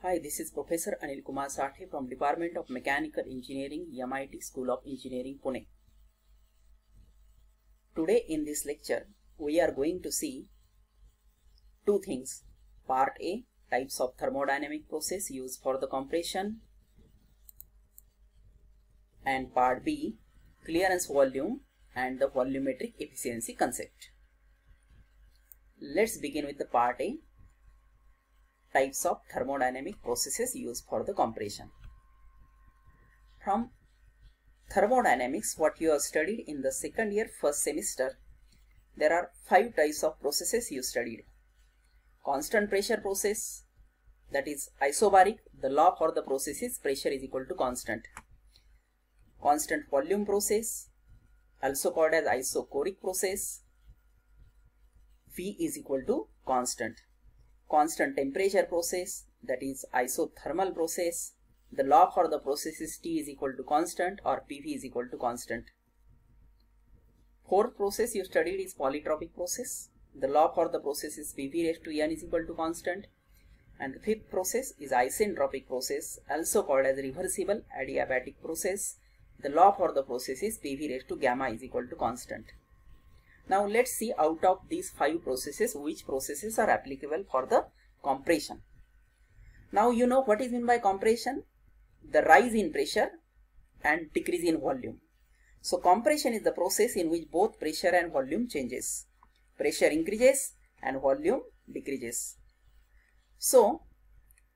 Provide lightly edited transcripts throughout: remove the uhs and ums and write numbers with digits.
Hi, this is Professor Anil Kumar Sathe from Department of Mechanical Engineering, MIT School of Engineering, Pune. Today in this lecture, we are going to see two things. Part A, types of thermodynamic process used for the compression, and Part B, clearance volume and the volumetric efficiency concept. Let's begin with the Part A, types of thermodynamic processes used for the compression. From thermodynamics, what you have studied in the second year first semester, there are 5 types of processes you studied. Constant pressure process, that is isobaric. The law for the process is pressure is equal to constant. Constant volume process, also called as isochoric process, V is equal to constant. Constant temperature process, that is isothermal process. The law for the process is T is equal to constant or PV is equal to constant. Fourth process you studied is polytropic process. The law for the process is PV raised to N is equal to constant. And the fifth process is isentropic process, also called as reversible adiabatic process. The law for the process is PV raised to gamma is equal to constant. Now let's see out of these 5 processes which processes are applicable for the compression. Now you know what is meant by compression? The rise in pressure and decrease in volume. So compression is the process in which both pressure and volume changes. Pressure increases and volume decreases. So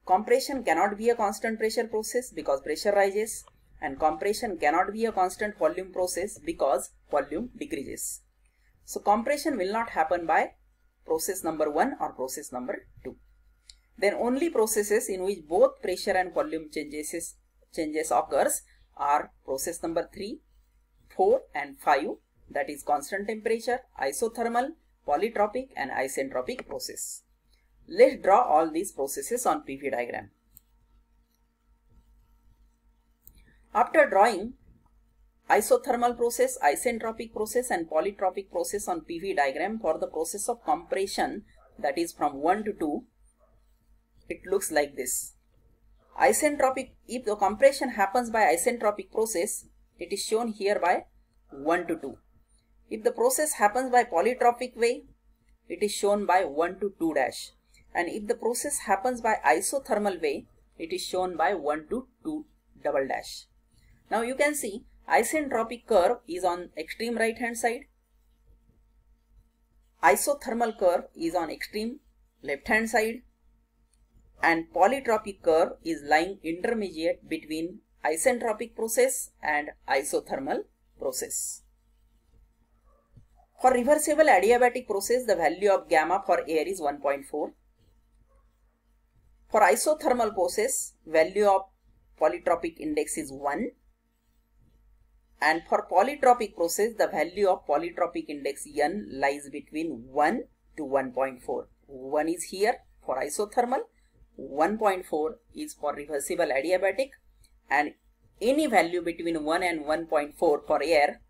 compression cannot be a constant pressure process because pressure rises, and compression cannot be a constant volume process because volume decreases. So compression will not happen by process number 1 or process number 2. Then only processes in which both pressure and volume changes occurs are process number 3, 4 and 5, that is constant temperature, isothermal, polytropic and isentropic process. Let's draw all these processes on PV diagram. After drawing isothermal process, isentropic process and polytropic process on PV diagram for the process of compression, that is from 1 to 2, it looks like this. Isentropic, if the compression happens by isentropic process, it is shown here by 1 to 2. If the process happens by polytropic way, it is shown by 1 to 2 dash. And if the process happens by isothermal way, it is shown by 1 to 2 double dash. Now you can see isentropic curve is on extreme right hand side, isothermal curve is on extreme left hand side, and polytropic curve is lying intermediate between isentropic process and isothermal process. For reversible adiabatic process, the value of gamma for air is 1.4. For isothermal process, value of polytropic index is 1. And for polytropic process, the value of polytropic index N lies between 1 to 1.4. 1 is here for isothermal, 1.4 is for reversible adiabatic, and any value between 1 and 1.4 for air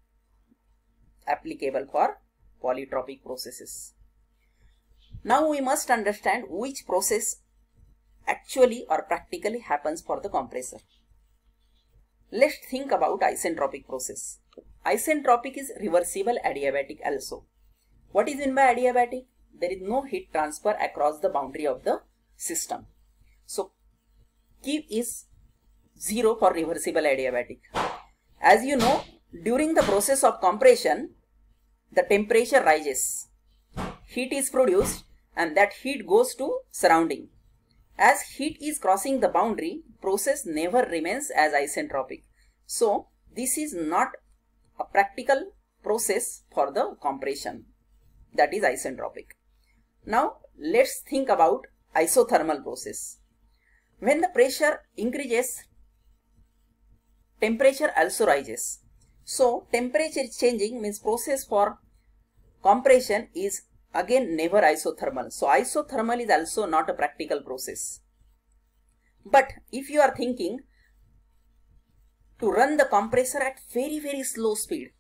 applicable for polytropic processes. Now we must understand which process actually or practically happens for the compressor. Let's think about isentropic process. Isentropic is reversible adiabatic also. What is meant by adiabatic? There is no heat transfer across the boundary of the system. So Q is 0 for reversible adiabatic. As you know, during the process of compression, the temperature rises. Heat is produced and that heat goes to surrounding. As heat is crossing the boundary, process never remains as isentropic. So this is not a practical process for the compression, that is isentropic. Now let's think about isothermal process. When the pressure increases, temperature also rises. So temperature changing means process for compression is again never isothermal. So isothermal is also not a practical process. But if you are thinking to run the compressor at very slow speed,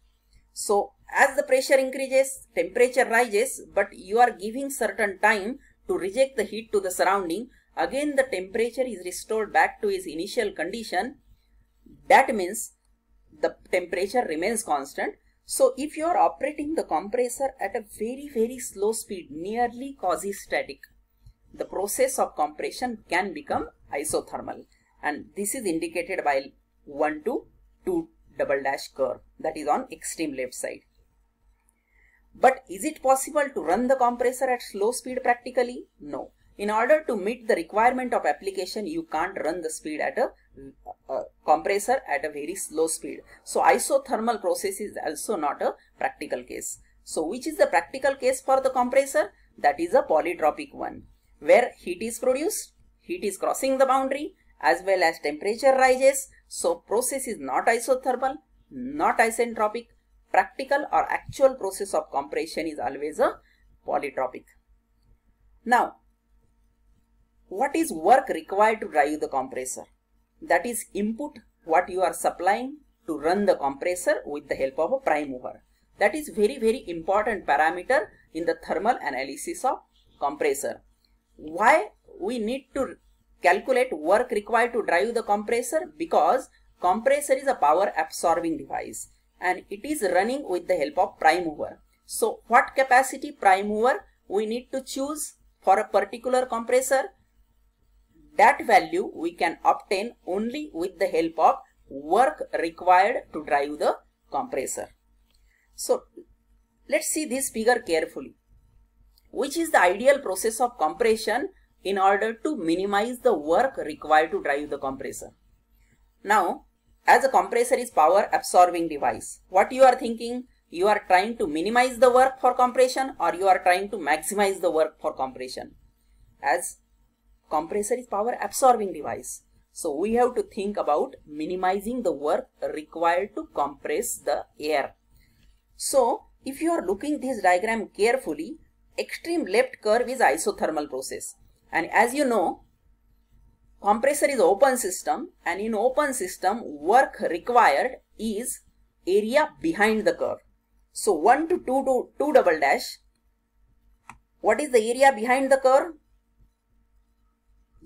so as the pressure increases, temperature rises, but you are giving certain time to reject the heat to the surrounding, again the temperature is restored back to its initial condition. That means the temperature remains constant. So if you are operating the compressor at a very slow speed, nearly quasi-static, the process of compression can become isothermal, and this is indicated by 1 to 2 double dash curve, that is on extreme left side. But is it possible to run the compressor at slow speed practically? No. In order to meet the requirement of application, you can't run the speed at a compressor at a very slow speed. So isothermal process is also not a practical case. So which is the practical case for the compressor? That is a polytropic one, where heat is produced, heat is crossing the boundary, as well as temperature rises. So process is not isothermal, not isentropic. Practical or actual process of compression is always a polytropic. Now, what is work required to drive the compressor? That is input, what you are supplying to run the compressor with the help of a prime mover. That is very important parameter in the thermal analysis of compressor. Why we need to calculate work required to drive the compressor? Because compressor is a power absorbing device and it is running with the help of prime mover. So what capacity prime mover we need to choose for a particular compressor? That value we can obtain only with the help of work required to drive the compressor. So let's see this figure carefully. Which is the ideal process of compression in order to minimize the work required to drive the compressor? Now, as a compressor is power absorbing device, what you are thinking? You are trying to minimize the work for compression, or you are trying to maximize the work for compression? As compressor is power absorbing device, so we have to think about minimizing the work required to compress the air. So if you are looking this diagram carefully, extreme left curve is isothermal process, and as you know, compressor is open system, and in open system work required is area behind the curve. So 1 to 2 double dash, what is the area behind the curve?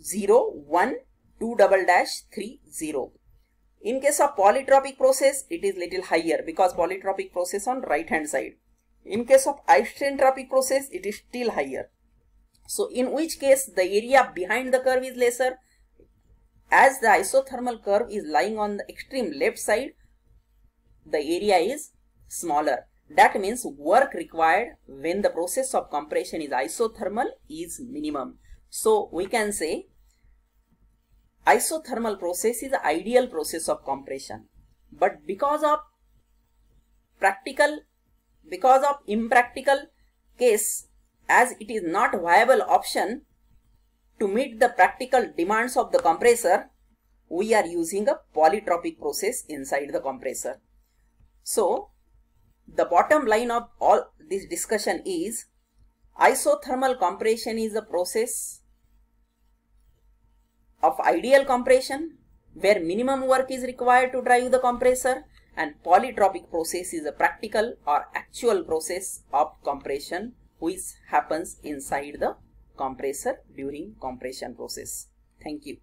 0, 1, 2 double dash 3, 0. In case of polytropic process, it is little higher because polytropic process on right hand side. In case of isentropic process, it is still higher. So in which case the area behind the curve is lesser? As the isothermal curve is lying on the extreme left side, the area is smaller. That means work required when the process of compression is isothermal is minimum. So we can say isothermal process is the ideal process of compression. But because of impractical case, as it is not viable option to meet the practical demands of the compressor, we are using a polytropic process inside the compressor. So the bottom line of all this discussion is isothermal compression is a process of ideal compression where minimum work is required to drive the compressor, and polytropic process is a practical or actual process of compression which happens inside the compressor during compression process. Thank you.